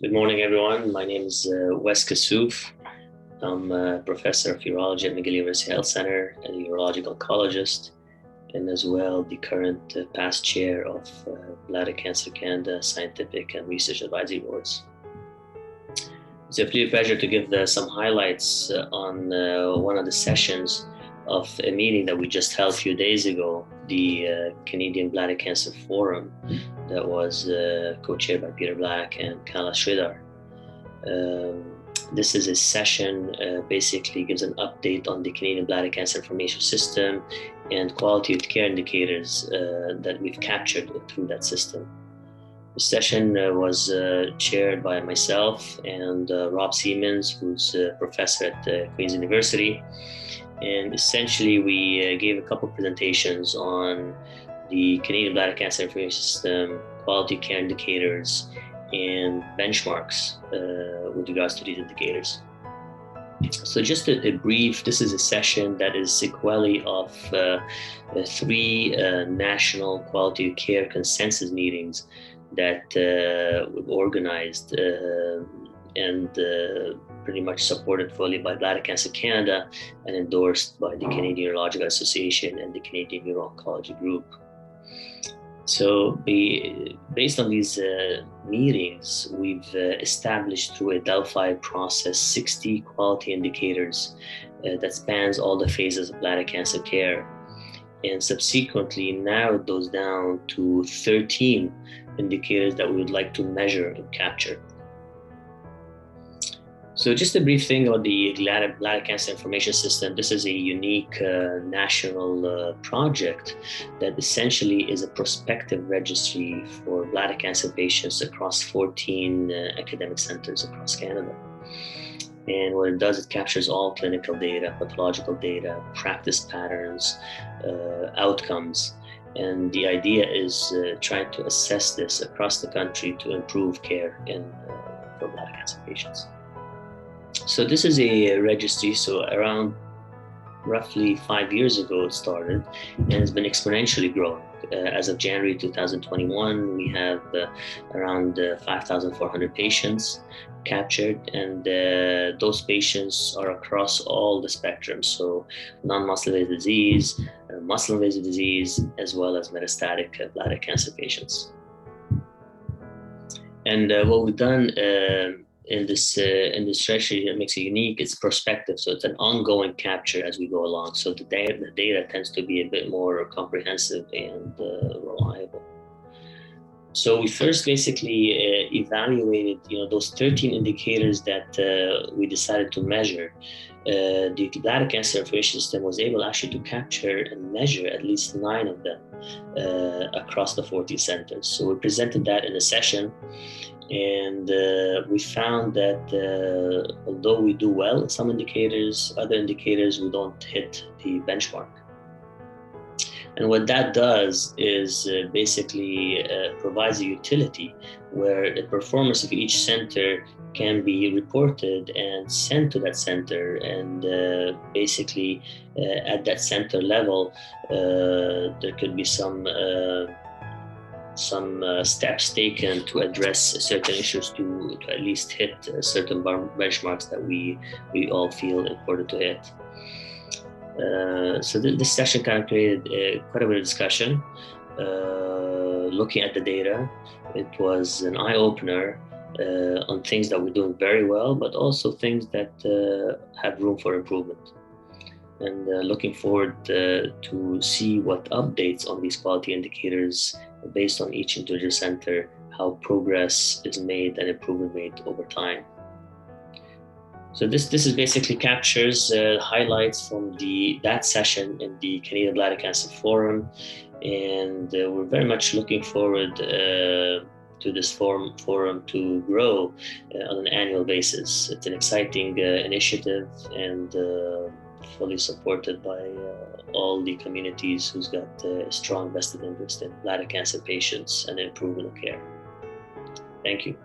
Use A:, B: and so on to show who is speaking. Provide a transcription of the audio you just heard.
A: Good morning, everyone. My name is Wes Kassouf. I'm a professor of urology at McGill University Health Center and a urologic oncologist, and as well the current past chair of Bladder Cancer Canada Scientific and Research Advisory Boards. It's a pleasure to give some highlights on one of the sessions of a meeting that we just held a few days ago, the Canadian Bladder Cancer Forum that was co-chaired by Peter Black and Kala Sridhar. This is a session basically gives an update on the Canadian Bladder Cancer Information System and quality of care indicators that we've captured through that system. The session was chaired by myself and Rob Siemens, who's a professor at Queen's University. And essentially, we gave a couple presentations on the Canadian Bladder Cancer Information System, quality care indicators, and benchmarks with regards to these indicators. So just a brief, this is a session that is sequelae of three national quality of care consensus meetings that we've organized and pretty much supported fully by Bladder Cancer Canada and endorsed by the Canadian Urological Association and the Canadian Uro-Oncology Group. So based on these meetings, we've established through a Delphi process 60 quality indicators that spans all the phases of bladder cancer care, and subsequently narrowed those down to 13 indicators that we would like to measure and capture. So just a brief thing about the Bladder Cancer Information System. This is a unique national project that essentially is a prospective registry for bladder cancer patients across 14 academic centers across Canada. And what it does, it captures all clinical data, pathological data, practice patterns, outcomes. And the idea is trying to assess this across the country to improve care for bladder cancer patients. So this is a registry, so around roughly 5 years ago it started, and it's been exponentially growing. As of January 2021, we have around 5,400 patients captured, and those patients are across all the spectrum, so non-muscle invasive disease, muscle invasive disease, as well as metastatic bladder cancer patients. And what we've done in this registry that makes it unique, it's prospective, so it's an ongoing capture as we go along. So the data tends to be a bit more comprehensive and reliable. So we first basically evaluated, those 13 indicators that we decided to measure. The Bladder Cancer Information System was able actually to capture and measure at least 9 of them across the 14 centers. So we presented that in a session. And we found that although we do well in some indicators, other indicators we don't hit the benchmark. And what that does is basically provides a utility where the performance of each center can be reported and sent to that center, and basically at that center level there could be some steps taken to address certain issues to at least hit certain benchmarks that we all feel important to hit. So this session kind of created quite a bit of discussion, looking at the data. It was an eye-opener on things that we're doing very well, but also things that have room for improvement. And looking forward to see what updates on these quality indicators based on each individual center, how progress is made and improvement made over time. So this is basically captures highlights from that session in the Canadian Bladder Cancer Forum, and we're very much looking forward to this forum to grow on an annual basis. It's an exciting initiative and fully supported by all the communities who's got a strong vested interest in bladder cancer patients and improvement of care. Thank you.